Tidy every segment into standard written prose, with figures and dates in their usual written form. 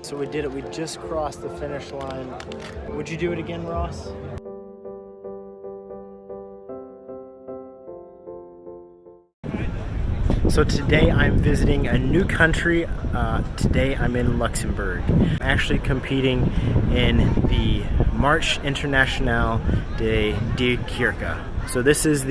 So we did it, we just crossed the finish line. Would you do it again, Ross? So today I'm visiting a new country. Today I'm in Luxembourg. I'm actually competing in the Marche Internationale de Diekirch. So this is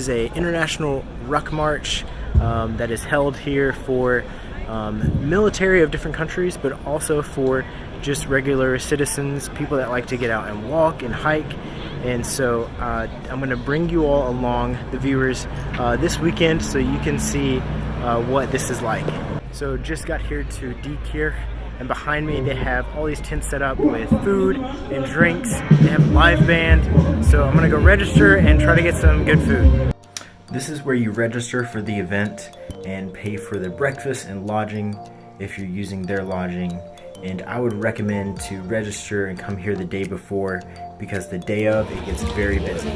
a international ruck march that is held here for military of different countries, but also for just regular citizens, people that like to get out and walk and hike. And so I'm going to bring you all along, the viewers, this weekend so you can see what this is like. So just got here to Diekirch, and behind me they have all these tents set up with food and drinks. They have a live band, so I'm going to go register and try to get some good food. This is where you register for the event and pay for the breakfast and lodging if you're using their lodging. And I would recommend to register and come here the day before, because the day of it gets very busy.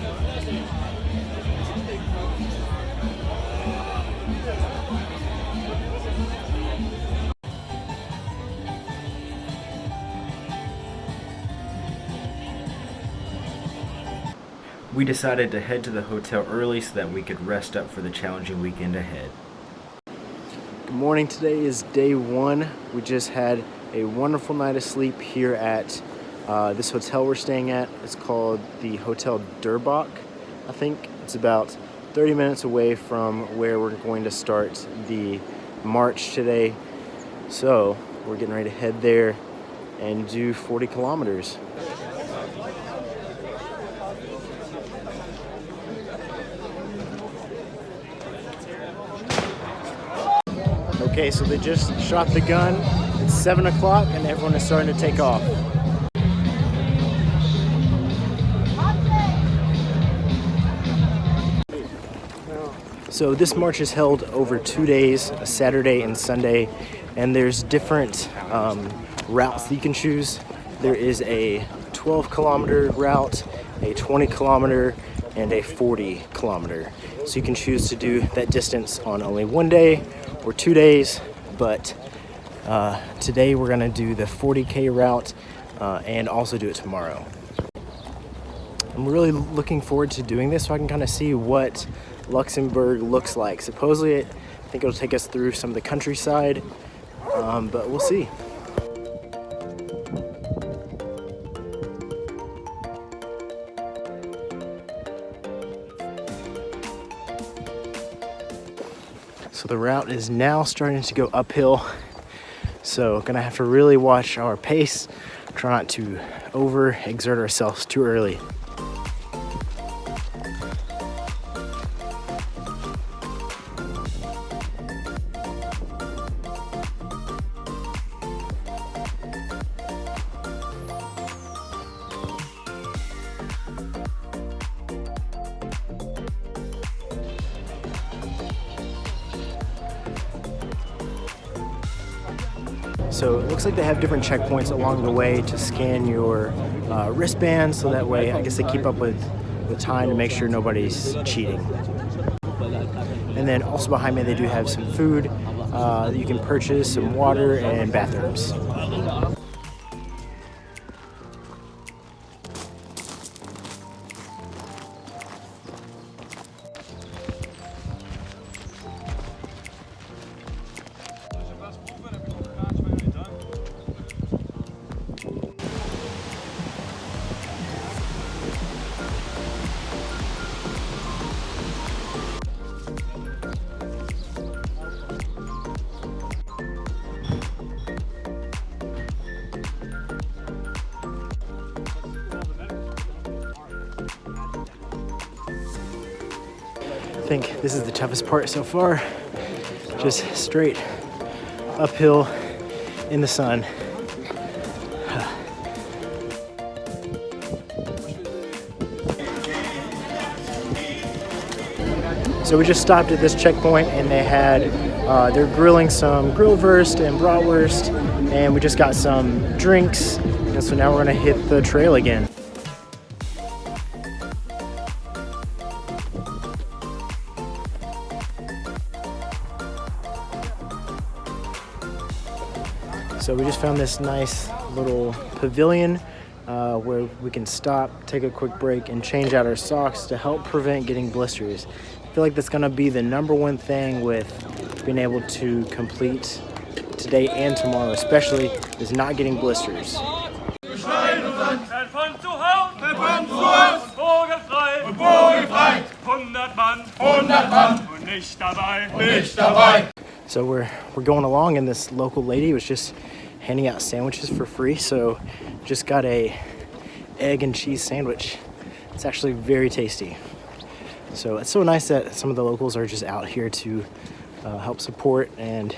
We decided to head to the hotel early so that we could rest up for the challenging weekend ahead. Good morning, today is day one. We just had a wonderful night of sleep here at this hotel we're staying at. It's called the Hotel Durbach. I think it's about 30 minutes away from where we're going to start the march today. So we're getting ready to head there and do 40 kilometers. Okay, so they just shot the gun. It's 7 o'clock and everyone is starting to take off. So this march is held over 2 days, a Saturday and Sunday, and there's different routes that you can choose. There is a 12-kilometer route, a 20-kilometer, and a 40-kilometer. So you can choose to do that distance on only 1 day or 2 days, but today we're gonna do the 40K route and also do it tomorrow. I'm really looking forward to doing this so I can kind of see what Luxembourg looks like. Supposedly, I think it'll take us through some of the countryside, but we'll see. So the route is now starting to go uphill, so gonna have to really watch our pace, try not to overexert ourselves too early. So it looks like they have different checkpoints along the way to scan your wristband, so that way I guess they keep up with the time to make sure nobody's cheating. And then also behind me they do have some food that you can purchase, some water, and bathrooms. I think this is the toughest part so far. Just straight uphill in the sun. So we just stopped at this checkpoint and they had, they're grilling some grillwurst and bratwurst, and we just got some drinks, and so now we're gonna hit the trail again. So we just found this nice little pavilion where we can stop, take a quick break, and change out our socks to help prevent getting blisters. I feel like that's gonna be the #1 thing with being able to complete today and tomorrow, especially, is not getting blisters. So we're going along, and this local lady was just handing out sandwiches for free. So just got a egg and cheese sandwich. It's actually very tasty. So it's so nice that some of the locals are just out here to help support, and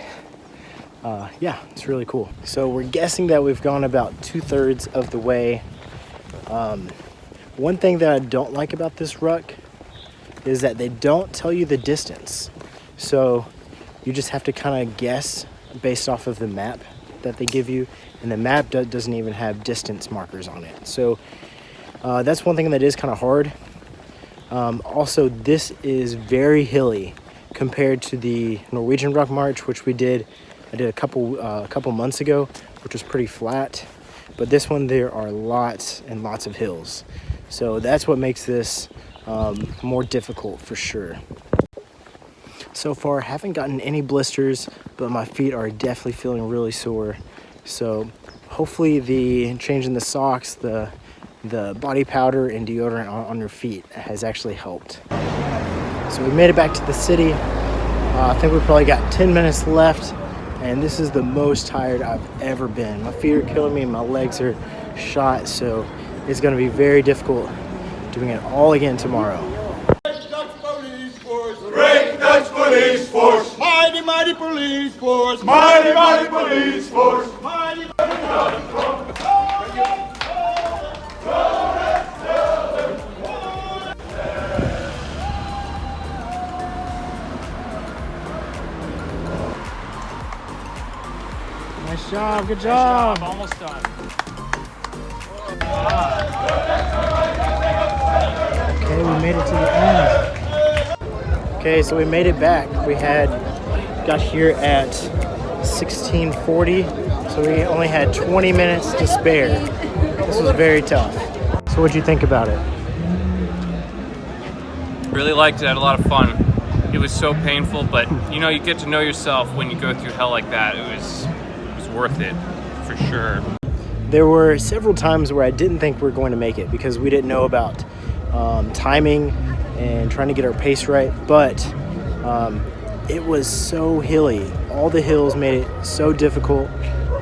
yeah, it's really cool. So we're guessing that we've gone about 2/3 of the way. One thing that I don't like about this ruck is that they don't tell you the distance. So you just have to kind of guess based off of the map that they give you, and the map doesn't even have distance markers on it. So that's one thing that is kind of hard. Also, this is very hilly compared to the Norwegian Ruck March, which I did a couple months ago, which was pretty flat. But this one, there are lots and lots of hills. So that's what makes this more difficult for sure. So far, haven't gotten any blisters, but my feet are definitely feeling really sore. So hopefully the change in the socks, the body powder and deodorant on your feet has actually helped. So we made it back to the city. I think we probably got 10 minutes left, and this is the most tired I've ever been. My feet are killing me and my legs are shot, so it's gonna be very difficult doing it all again tomorrow. Great Dutch police force, mighty, mighty police force, mighty, mighty police force, mighty, Nice job, good job. Almost done. Okay, we made it to the end. Okay, so we made it back. We got here at 16:40, so we only had 20 minutes to spare. This was very tough. So what'd you think about it? Really liked it. Had a lot of fun. It was so painful, but you know, you get to know yourself when you go through hell like that. It was worth it for sure. There were several times where I didn't think we were going to make it because we didn't know about timing and trying to get our pace right, but it was so hilly. All the hills made it so difficult,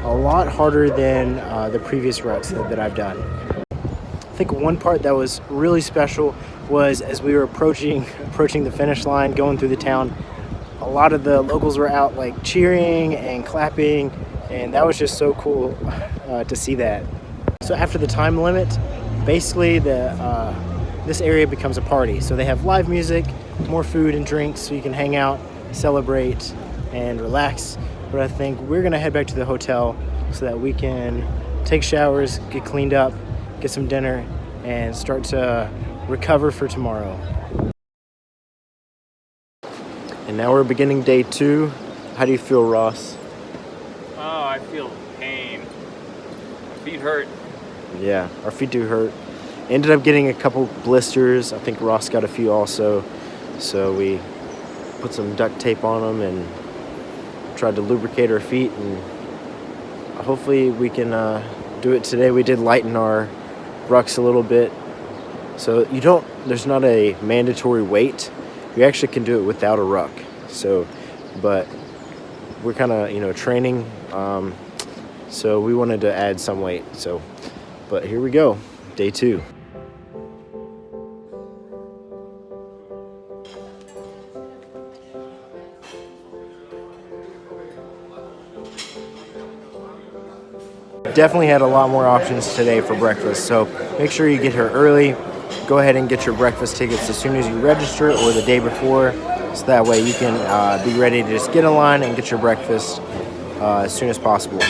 a lot harder than the previous routes that I've done. I think one part that was really special was as we were approaching the finish line, going through the town, a lot of the locals were out like cheering and clapping, and that was just so cool to see that. So after the time limit, basically this area becomes a party. So they have live music, more food and drinks, so you can hang out, celebrate, and relax. But I think we're gonna head back to the hotel so that we can take showers, get cleaned up, get some dinner, and start to recover for tomorrow. And now we're beginning day 2. How do you feel, Ross? Oh, I feel pain. My feet hurt. Yeah, our feet do hurt. Ended up getting a couple blisters. I think Ross got a few also. So we put some duct tape on them and tried to lubricate our feet, and hopefully we can do it today. We did lighten our rucks a little bit. So there's not a mandatory weight. You actually can do it without a ruck. So, but we're kind of, training. So we wanted to add some weight. So, but here we go, day 2. Definitely had a lot more options today for breakfast, so make sure you get here early. Go ahead and get your breakfast tickets as soon as you register or the day before, so that way you can be ready to just get in line and get your breakfast as soon as possible.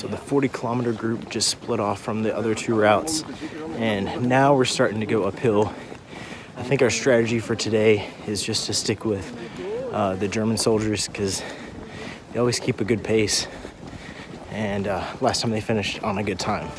So the 40-kilometer group just split off from the other two routes, and now we're starting to go uphill. I think our strategy for today is just to stick with the German soldiers because they always keep a good pace, and last time they finished on a good time.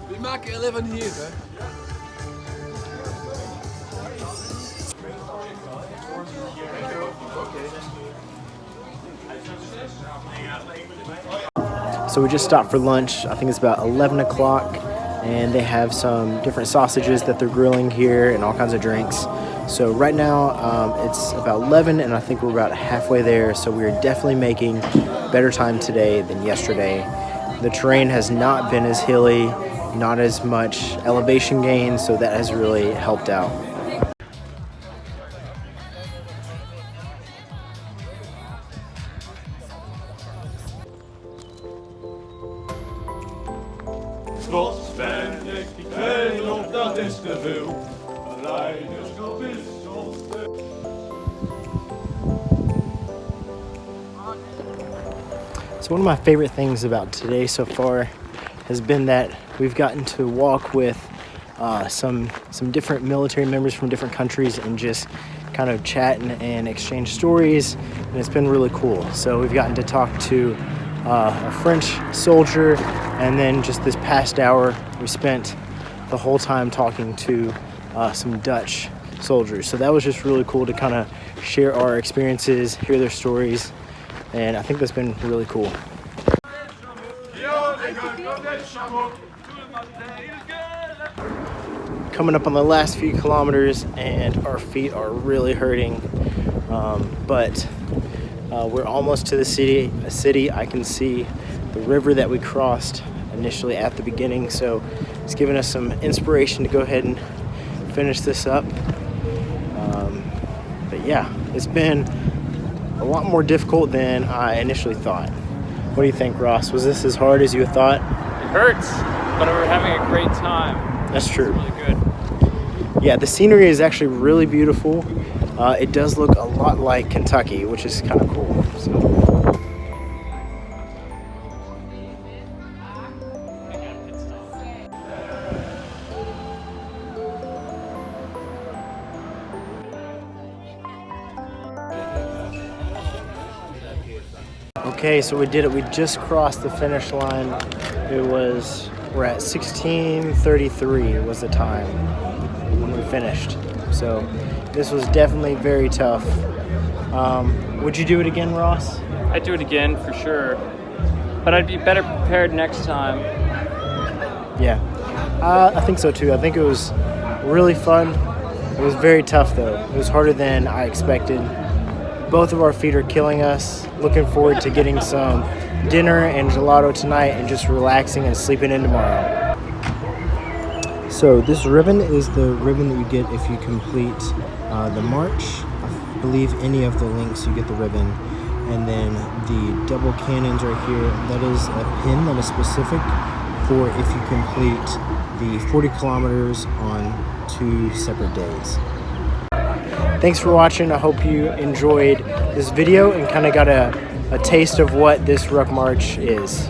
We maken 11 hier, hè? So we just stopped for lunch. I think it's about 11 o'clock, and they have some different sausages that they're grilling here and all kinds of drinks. So right now it's about 11, and I think we're about halfway there. So we're definitely making better time today than yesterday. The terrain has not been as hilly, not as much elevation gain, so that has really helped out. Trots ben ik, ik weet nog dat is te veel. Leiderschap is ons te... So one of my favorite things about today so far has been that we've gotten to walk with some different military members from different countries and just kind of chat and exchange stories, and it's been really cool. So we've gotten to talk to a French soldier, and then just this past hour we spent the whole time talking to some Dutch soldiers. So that was just really cool to kind of share our experiences, hear their stories, and I think that's been really cool. Coming up on the last few kilometers, and our feet are really hurting, but we're almost to the city. I can see the river that we crossed initially at the beginning, so it's given us some inspiration to go ahead and finish this up. But yeah, it's been a lot more difficult than I initially thought. What do you think, Ross? Was this as hard as you thought? It hurts, but we're having a great time. That's true. It's really good. Yeah, the scenery is actually really beautiful. It does look a lot like Kentucky, which is kind of cool. So. Okay, so we did it. We just crossed the finish line. We're at 16:33 was the time when we finished. So this was definitely very tough. Would you do it again, Ross? I'd do it again for sure, but I'd be better prepared next time. Yeah, I think so too. I think it was really fun. It was very tough though. It was harder than I expected. Both of our feet are killing us. Looking forward to getting some dinner and gelato tonight and just relaxing and sleeping in tomorrow. So this ribbon is the ribbon that you get if you complete the march. I believe any of the links you get the ribbon. And then the double cannons right here, that is a pin that is specific for if you complete the 40 kilometers on 2 separate days. Thanks for watching. I hope you enjoyed this video and kind of got a taste of what this ruck march is.